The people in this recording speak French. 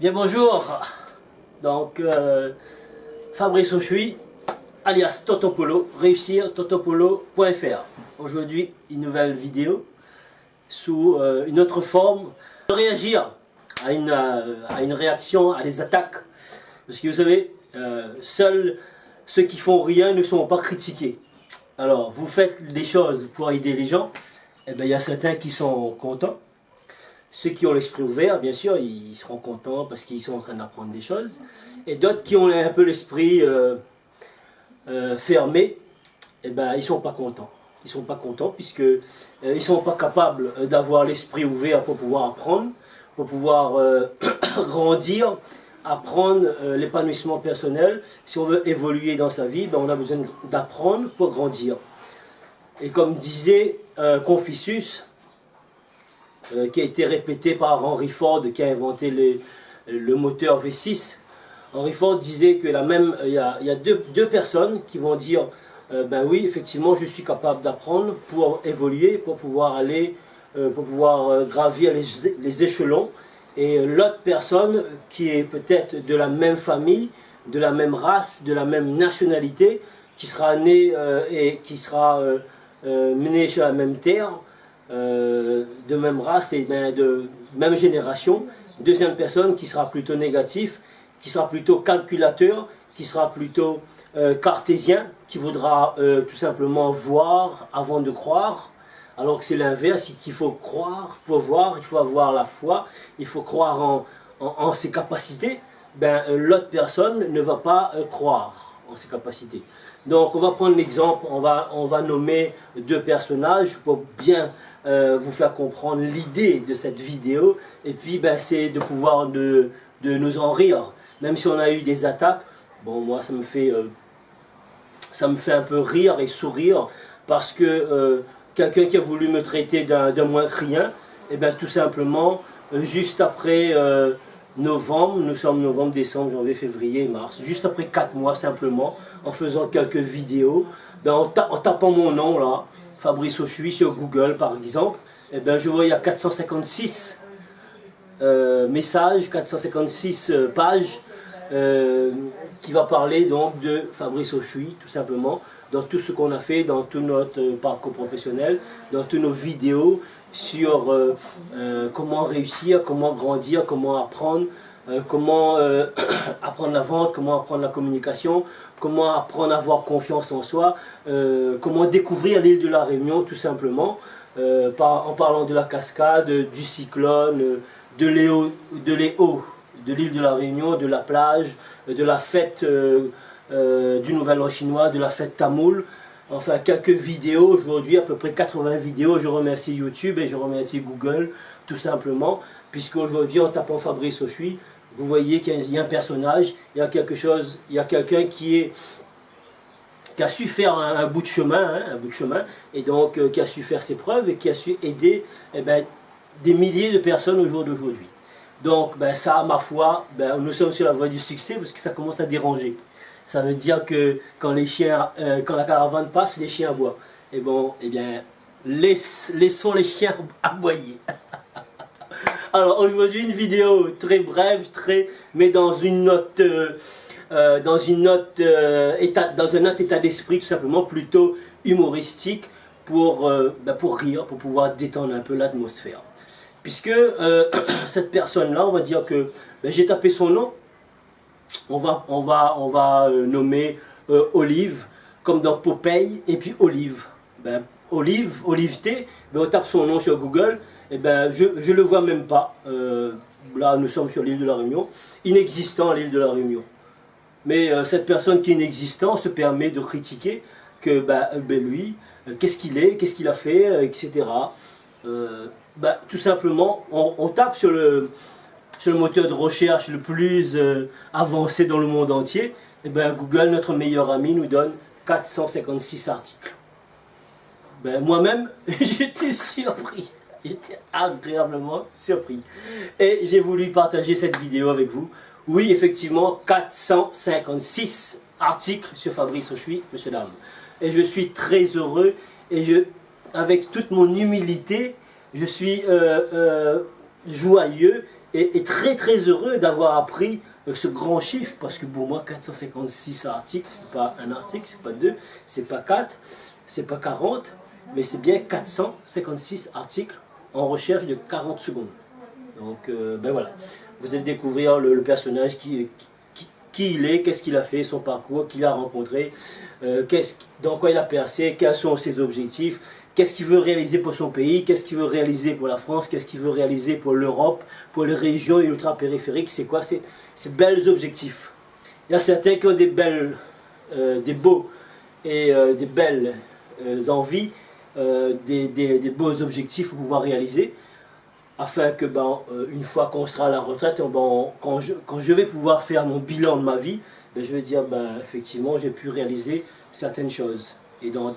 Bien bonjour, donc Fabrice Auchuy, alias Tonton Polo, réussir tontonpolo.fr. Aujourd'hui une nouvelle vidéo sous une autre forme, réagir à une réaction, à des attaques. Parce que vous savez, seuls ceux qui font rien ne sont pas critiqués. Alors vous faites des choses pour aider les gens, et bien il y a certains qui sont contents. Ceux qui ont l'esprit ouvert, bien sûr, ils seront contents parce qu'ils sont en train d'apprendre des choses. Et d'autres qui ont un peu l'esprit fermé, eh ben, ils ne sont pas contents. Ils ne sont pas contents puisque ils ne sont pas capables d'avoir l'esprit ouvert pour pouvoir apprendre, pour pouvoir grandir, apprendre l'épanouissement personnel. Si on veut évoluer dans sa vie, ben, on a besoin d'apprendre pour grandir. Et comme disait Confucius, qui a été répété par Henry Ford, qui a inventé le moteur V6. Henry Ford disait que il y a deux personnes qui vont dire ben oui, effectivement, je suis capable d'apprendre pour évoluer, pour pouvoir aller, pour pouvoir gravir les échelons. Et l'autre personne qui est peut-être de la même famille, de la même race, de la même nationalité, qui sera née et qui sera menée sur la même terre, de même race et de même génération. Deuxième personne qui sera plutôt négatif, qui sera plutôt calculateur, qui sera plutôt cartésien, qui voudra tout simplement voir avant de croire, alors que c'est l'inverse, qu'il faut croire pour voir, il faut avoir la foi, il faut croire en ses capacités. Ben, l'autre personne ne va pas croire en ses capacités. Donc on va prendre l'exemple, on va nommer deux personnages pour bien vous faire comprendre l'idée de cette vidéo, et puis ben, c'est de pouvoir de nous en rire, même si on a eu des attaques. Bon, moi ça me fait un peu rire et sourire, parce que quelqu'un qui a voulu me traiter d'un moins que rien, et ben tout simplement, juste après novembre, nous sommes novembre, décembre, janvier, février, mars, juste après 4 mois simplement, en faisant quelques vidéos, ben, en tapant mon nom là, Fabrice Auchuy sur Google par exemple, et ben, je vois il y a 456 messages, 456 pages qui va parler donc de Fabrice Auchuy tout simplement, dans tout ce qu'on a fait, dans tout notre parcours professionnel, dans toutes nos vidéos sur comment réussir, comment grandir, comment apprendre, comment apprendre la vente, comment apprendre la communication, comment apprendre à avoir confiance en soi, comment découvrir l'île de la Réunion tout simplement, en parlant de la cascade, du cyclone, de l'île de la Réunion, de la plage, de la fête du Nouvel An chinois, de la fête tamoule. Enfin, quelques vidéos aujourd'hui, à peu près 80 vidéos. Je remercie YouTube et je remercie Google tout simplement, puisque aujourd'hui en tapant Fabrice Auchuy, vous voyez qu'il y a un personnage, il y a quelque chose, il y a quelqu'un qui a su faire un bout de chemin, et donc qui a su faire ses preuves et qui a su aider des milliers de personnes au jour d'aujourd'hui. Donc ben, ça, ma foi, ben, nous sommes sur la voie du succès, parce que ça commence à déranger. Ça veut dire que quand quand la caravane passe, les chiens aboient. Et bon, eh bien, laissons les chiens aboyer. Alors aujourd'hui une vidéo très brève, mais dans un autre état d'esprit, tout simplement plutôt humoristique, pour rire, pour pouvoir détendre un peu l'atmosphère. Puisque cette personne-là, on va dire que j'ai tapé son nom, on va nommer Olive, comme dans Popeye, et puis Olive. Ben, Olive T, ben, on tape son nom sur Google, et ben, je ne le vois même pas. Là, nous sommes sur l'île de la Réunion, inexistant l'île de la Réunion. Mais cette personne qui est inexistante se permet de critiquer que lui, qu'est-ce qu'il a fait, etc. Tout simplement, on tape sur le moteur de recherche le plus avancé dans le monde entier, et ben, Google, notre meilleur ami, nous donne 456 articles. Ben, moi-même, j'étais surpris. J'étais agréablement surpris. Et j'ai voulu partager cette vidéo avec vous. Oui, effectivement, 456 articles sur Fabrice Auchuy, monsieur, dame. Et je suis très heureux, et avec toute mon humilité, je suis joyeux est très très heureux d'avoir appris ce grand chiffre, parce que pour moi 456 articles, c'est pas un article, c'est pas deux, c'est pas 4, c'est pas 40, mais c'est bien 456 articles en recherche de 40 secondes. Donc ben voilà, vous allez découvrir le personnage qui il est, qu'est-ce qu'il a fait, son parcours, qui il a rencontré, dans quoi il a percé, quels sont ses objectifs, qu'est-ce qu'il veut réaliser pour son pays, qu'est-ce qu'il veut réaliser pour la France, qu'est-ce qu'il veut réaliser pour l'Europe, pour les régions ultra-périphériques, c'est quoi ces belles objectifs. Il y a certains qui ont des beaux et des belles envies, des beaux objectifs pour pouvoir réaliser, afin que une fois qu'on sera à la retraite, quand je vais pouvoir faire mon bilan de ma vie, je vais dire effectivement j'ai pu réaliser certaines choses. Et dans